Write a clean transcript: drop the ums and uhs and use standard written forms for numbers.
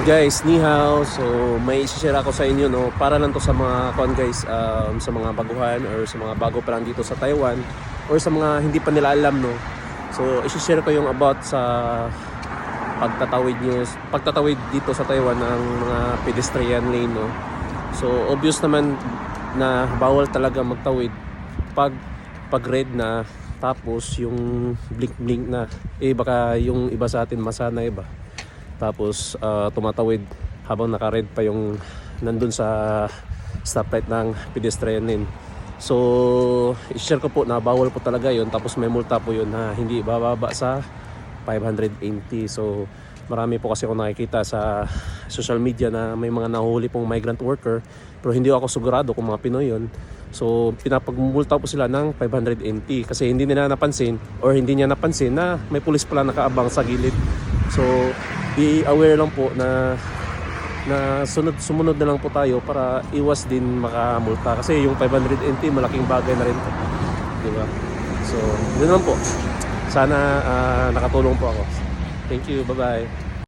guys, ni hao. So may i-share ako sa inyo, no, para lang to sa mga guys, sa mga baguhan or sa mga bago pa lang dito sa Taiwan or sa mga hindi pa nila alam, no. So i-share ko yung about sa pagtatawid dito sa Taiwan ng mga pedestrian lane, no. So obvious naman na bawal talaga magtawid pag red na, tapos yung blink na baka yung iba sa atin masanay ba, tapos tumatawid habang naka-red pa yung nandun sa stoplight ng pedestrian lane. So i-share ko po na bawal po talaga yun, tapos may multa po yun na hindi bababa sa 580. So marami po kasi ako nakikita sa social media na may mga nahuhuli pong migrant worker, pero hindi ako sigurado kung mga Pinoy yun. So pinapagmulta po sila ng 580 kasi hindi nila napansin or hindi niya napansin na may pulis pala nakaabang sa gilid. So be aware lang po na sumunod na lang po tayo para iwas din makamulta, kasi yung 580 malaking bagay na rin po, di ba? So yun lang po, sana nakatulong po ako. Thank you, bye bye.